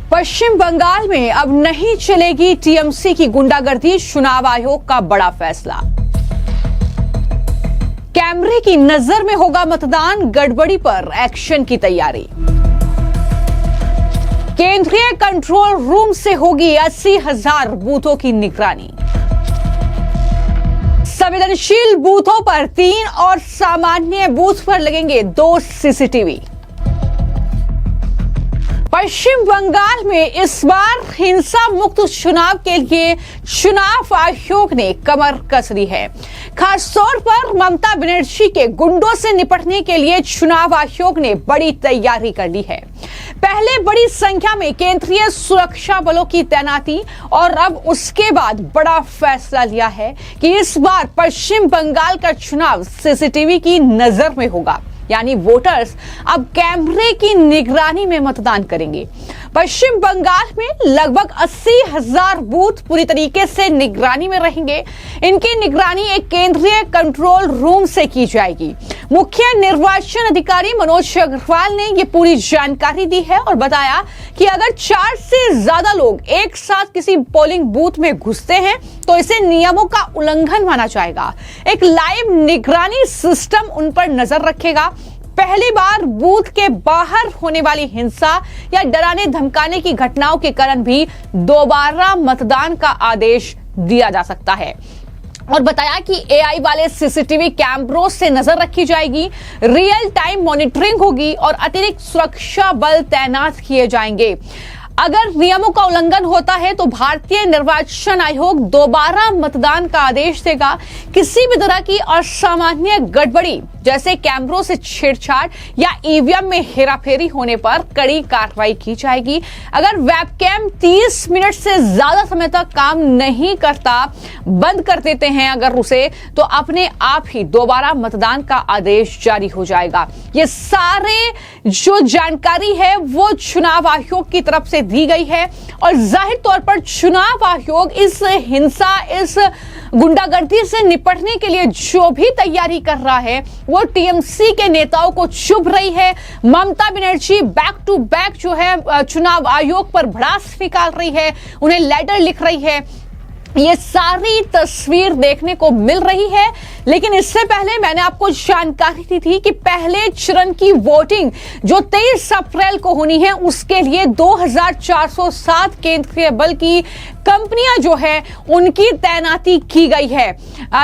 पश्चिम बंगाल में अब नहीं चलेगी टीएमसी की गुंडागर्दी, चुनाव आयोग का बड़ा फैसला। कैमरे की नजर में होगा मतदान, गड़बड़ी पर एक्शन की तैयारी। केंद्रीय कंट्रोल रूम से होगी 80,000 बूथों की निगरानी। संवेदनशील बूथों पर 3 और सामान्य बूथ पर लगेंगे 2 सीसीटीवी। पश्चिम बंगाल में इस बार हिंसा मुक्त चुनाव के लिए चुनाव आयोग ने कमर कस ली है। खासतौर पर ममता बनर्जी के गुंडों से निपटने के लिए चुनाव आयोग ने बड़ी तैयारी कर ली है। पहले बड़ी संख्या में केंद्रीय सुरक्षा बलों की तैनाती और अब उसके बाद बड़ा फैसला लिया है कि इस बार पश्चिम बंगाल का चुनाव सीसीटीवी की नजर में होगा, यानी वोटर्स अब कैमरे की निगरानी में मतदान करेंगे। पश्चिम बंगाल में लगभग 80,000 बूथ पूरी तरीके से निगरानी में रहेंगे। इनकी निगरानी एक केंद्रीय कंट्रोल रूम से की जाएगी। मुख्य निर्वाचन अधिकारी मनोज अग्रवाल ने ये पूरी जानकारी दी है और बताया कि अगर 4 से ज्यादा लोग एक साथ किसी पोलिंग बूथ में घुसते हैं तो इसे नियमों का उल्लंघन माना जाएगा। एक लाइव निगरानी सिस्टम उन पर नजर रखेगा। पहली बार बूथ के बाहर होने वाली हिंसा या डराने धमकाने की घटनाओं के कारण भी दोबारा मतदान का आदेश दिया जा सकता है। और बताया कि एआई वाले सीसीटीवी कैमरों से नजर रखी जाएगी, रियल टाइम मॉनिटरिंग होगी और अतिरिक्त सुरक्षा बल तैनात किए जाएंगे। अगर नियमों का उल्लंघन होता है तो भारतीय निर्वाचन आयोग दोबारा मतदान का आदेश देगा। किसी भी तरह की असामान्य गड़बड़ी जैसे कैमरों से छेड़छाड़ या ईवीएम में हेराफेरी होने पर कड़ी कार्रवाई की जाएगी। अगर वेबकैम 30 मिनट से ज्यादा समय तक काम नहीं करता, बंद कर देते हैं अगर उसे, तो अपने आप ही दोबारा मतदान का आदेश जारी हो जाएगा। ये सारे जो जानकारी है वो चुनाव आयोग की तरफ से दी गई है और जाहिर तौर पर चुनाव आयोग इस हिंसा, इस गुंडागर्दी से निपटने के लिए जो भी तैयारी कर रहा है वो टीएमसी के नेताओं को चुभ रही है। Mamata Banerjee back to back जो है चुनाव आयोग पर भड़ास निकाल रही है, उन्हें लेटर लिख रही है। ये सारी तस्वीर देखने को मिल रही है। लेकिन इससे पहले मैंने आपको जानकारी दी थी कि पहले चरण की वोटिंग जो 23 अप्रैल को होनी है उसके लिए 2407 केंद्रीय बल की कंपनियां जो है उनकी तैनाती की गई है,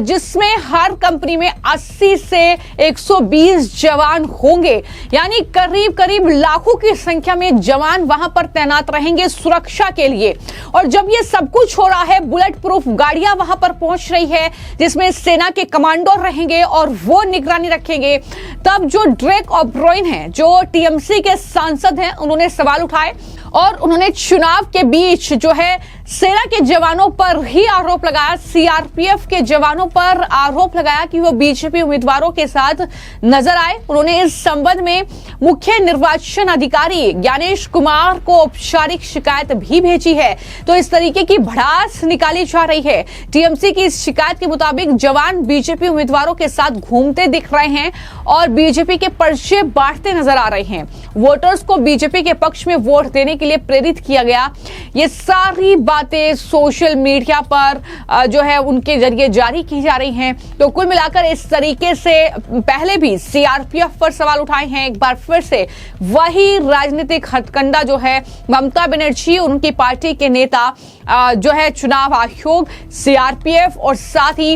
जिसमें हर कंपनी में 80 से 120 जवान होंगे, यानी करीब करीब लाखों की संख्या में जवान वहां पर तैनात रहेंगे सुरक्षा के लिए। और जब ये सब कुछ हो रहा है, बुलेट प्रूफ गाड़ियां वहां पर पहुंच रही है जिसमें सेना के कमांडो रहेंगे और वो निगरानी रखेंगे। तब जो ड्रेक ओब्रायन हैं, जो टीएमसी के सांसद हैं, उन्होंने सवाल उठाए और उन्होंने चुनाव के बीच जो है सेना के जवानों पर ही आरोप लगाया, सीआरपीएफ के जवानों पर आरोप लगाया कि वो बीजेपी उम्मीदवारों के साथ नजर आए। उन्होंने इस संबंध में मुख्य निर्वाचन अधिकारी ज्ञानेश कुमार को औपचारिक शिकायत भी भेजी है। तो इस तरीके की भड़ास निकाली जा रही है। टीएमसी की इस शिकायत के मुताबिक जवान बीजेपी उम्मीदवारों के साथ घूमते दिख रहे हैं और बीजेपी के पर्चे बांटते नजर आ रहे हैं। वोटर्स को बीजेपी के पक्ष में वोट देने के लिए प्रेरित किया गया। ये सारी बातें सोशल मीडिया पर जो है उनके जरिए जारी की जा रही हैं। तो कुल मिलाकर इस तरीके से पहले भी सीआरपीएफ पर सवाल उठाए हैं। एक बार फिर से वही राजनीतिक हथकंडा जो है ममता बनर्जी और उनकी पार्टी के नेता जो है चुनाव आयोग, सीआरपीएफ और साथ ही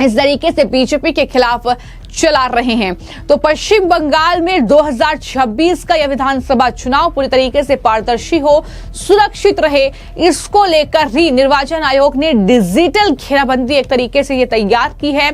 इस तरीके से बीजेपी के खिलाफ चला रहे हैं। तो पश्चिम बंगाल में 2026 का यह विधानसभा चुनाव पूरी तरीके से पारदर्शी हो, सुरक्षित रहे, इसको लेकर ही निर्वाचन आयोग ने डिजिटल घेराबंदी एक तरीके से ये तैयार की है।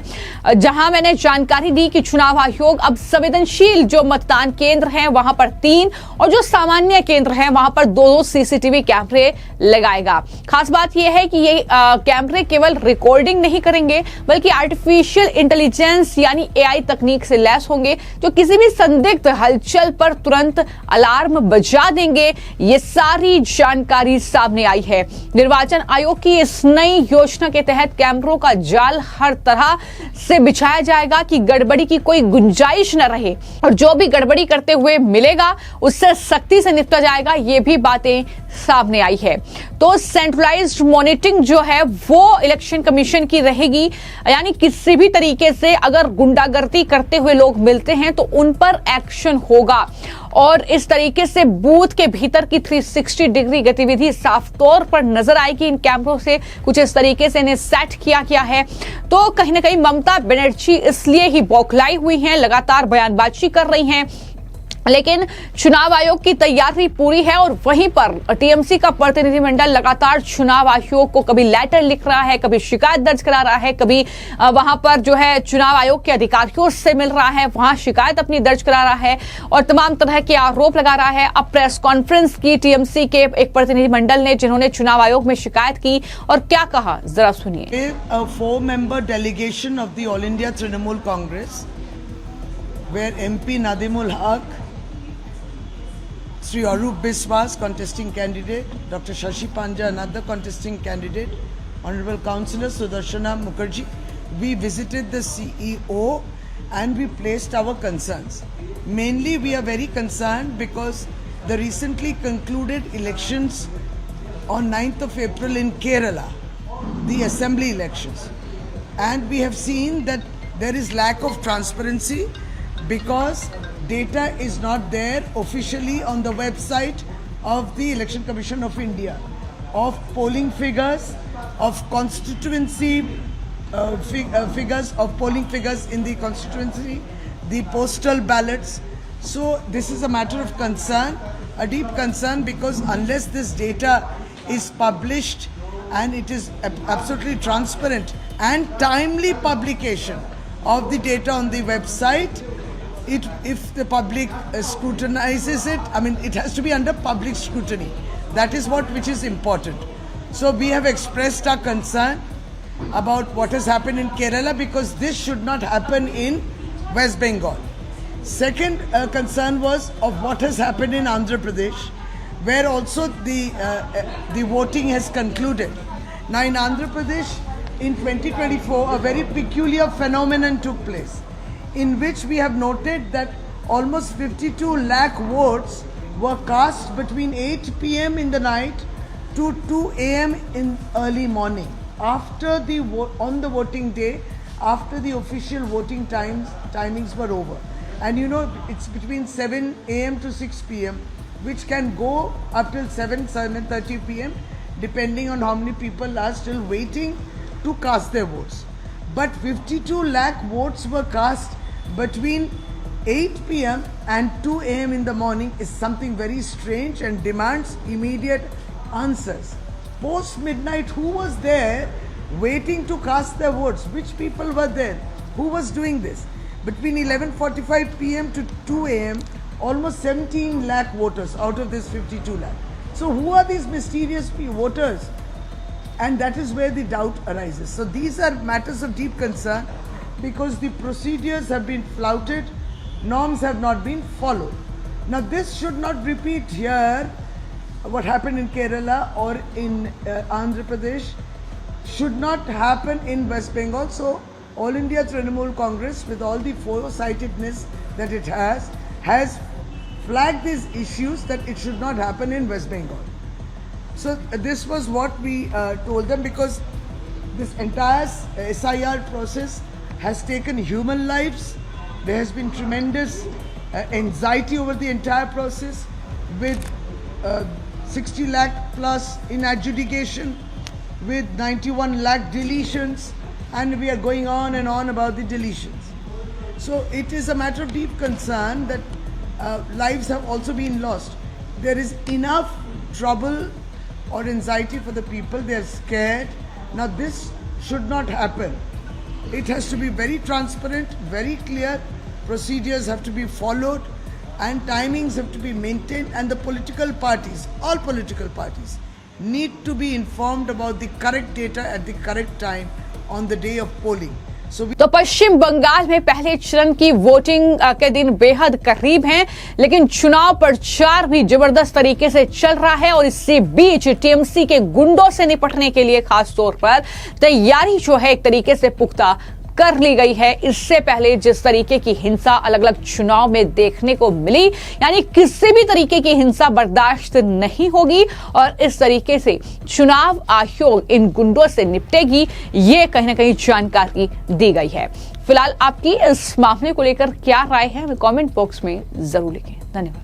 जहां मैंने जानकारी दी कि चुनाव आयोग अब संवेदनशील जो मतदान केंद्र हैं वहां पर 3 और जो सामान्य केंद्र हैं वहां पर 2 सीसीटीवी कैमरे लगाएगा। खास बात यह है कि ये कैमरे केवल रिकॉर्डिंग नहीं करेंगे बल्कि आर्टिफिशियल इंटेलिजेंस यानी एआई तकनीक से लैस होंगे जो किसी भी संदिग्ध हलचल पर तुरंत अलार्म बजा देंगे। ये सारी जानकारी सामने आई है। निर्वाचन आयोग की इस नई योजना के तहत कैमरों का जाल हर तरह से बिछाया जाएगा कि गड़बड़ी की कोई गुंजाइश न रहे और जो भी गड़बड़ी करते हुए मिलेगा उससे सख्ती से निपटा जाएगा। ये भी बातें सामने आई है। तो सेंट्रलाइज्ड मॉनिटरिंग जो है वो इलेक्शन कमीशन की रहेगी, यानी किसी भी तरीके से अगर गुंडागर्दी करते हुए लोग मिलते हैं तो उन पर एक्शन होगा और इस तरीके से बूथ के भीतर की 360 डिग्री गतिविधि साफ तौर पर नजर आएगी। इन कैमरों से कुछ इस तरीके से इन्हें सेट किया गया है। तो कहीं ना कहीं ममता बनर्जी इसलिए ही बौखलाई हुई हैं, लगातार बयानबाजी कर रही हैं, लेकिन चुनाव आयोग की तैयारी पूरी है और वहीं पर टीएमसी का प्रतिनिधिमंडल लगातार चुनाव आयोग को कभी लेटर लिख रहा है, कभी शिकायत दर्ज करा रहा है, कभी वहां पर जो है चुनाव आयोग के अधिकारियों से मिल रहा है, वहां शिकायत अपनी दर्ज करा रहा है और तमाम तरह के आरोप लगा रहा है। अब प्रेस कॉन्फ्रेंस की टीएमसी के एक प्रतिनिधिमंडल ने, जिन्होंने चुनाव आयोग में शिकायत की और क्या कहा, जरा सुनिए। 4-member delegation of the All India Trinamool Congress, where MP Nadimul Haq, Sri Arup Biswas, contesting candidate, Dr. Shashi Panja, another contesting candidate, Honorable Councillor Sudarshana Mukherjee, we visited the CEO and we placed our concerns. Mainly we are very concerned because the recently concluded elections on 9th of April in Kerala, the assembly elections, and we have seen that there is lack of transparency because data is not there officially on the website of the Election Commission of India, of polling figures, of constituency figures, of polling figures in the constituency, the postal ballots. So this is a matter of concern, a deep concern, because unless this data is published and it is absolutely transparent and timely publication of the data on the website, if the public scrutinizes it, I mean, it has to be under public scrutiny. That is which is important. So we have expressed our concern about what has happened in Kerala, because this should not happen in West Bengal. Second concern was of what has happened in Andhra Pradesh, where also the voting has concluded. Now in Andhra Pradesh in 2024, a very peculiar phenomenon took place, in which we have noted that almost 52 lakh votes were cast between 8 p.m. in the night to 2 a.m. in early morning, after on the voting day, after the official voting timings were over. And you know, it's between 7 a.m. to 6 p.m., which can go up till 7:30 p.m. depending on how many people are still waiting to cast their votes. But 52 lakh votes were cast between 8 p.m. and 2 a.m. in the morning is something very strange and demands immediate answers. Post midnight, who was there waiting to cast their votes? Which people were there? Who was doing this? Between 11:45 p.m. to 2 a.m., almost 17 lakh voters out of this 52 lakh. So who are these mysterious voters? And that is where the doubt arises. So these are matters of deep concern, because the procedures have been flouted, norms have not been followed. Now this should not repeat here. What happened in Kerala or in Andhra Pradesh should not happen in West Bengal. So All India Trinamool Congress, with all the foresightedness that it has flagged these issues that it should not happen in West Bengal. So this was what we told them, because this entire SIR process has taken human lives. There has been tremendous anxiety over the entire process, with 60 lakh plus in adjudication, with 91 lakh deletions, and we are going on and on about the deletions. So it is a matter of deep concern that lives have also been lost. There is enough trouble or anxiety for the people. They are scared. Now this should not happen. It has to be very transparent, very clear. Procedures have to be followed and timings have to be maintained, and the political parties, all political parties, need to be informed about the correct data at the correct time on the day of polling. So we तो पश्चिम बंगाल में पहले चरण की voting के दिन बेहद करीब हैं, लेकिन चुनाव प्रचार भी जबरदस्त तरीके से चल रहा है और इसी बीच टीएमसी के गुंडों से निपटने के लिए खास तौर पर तैयारी जो है एक तरीके से पुख्ता कर ली गई है। इससे पहले जिस तरीके की हिंसा अलग अलग चुनाव में देखने को मिली, यानी किसी भी तरीके की हिंसा बर्दाश्त नहीं होगी और इस तरीके से चुनाव आयोग इन गुंडों से निपटेगी, ये कहीं ना कहीं जानकारी दी गई है। फिलहाल आपकी इस मामले को लेकर क्या राय है, हमें कमेंट बॉक्स में जरूर लिखें। धन्यवाद।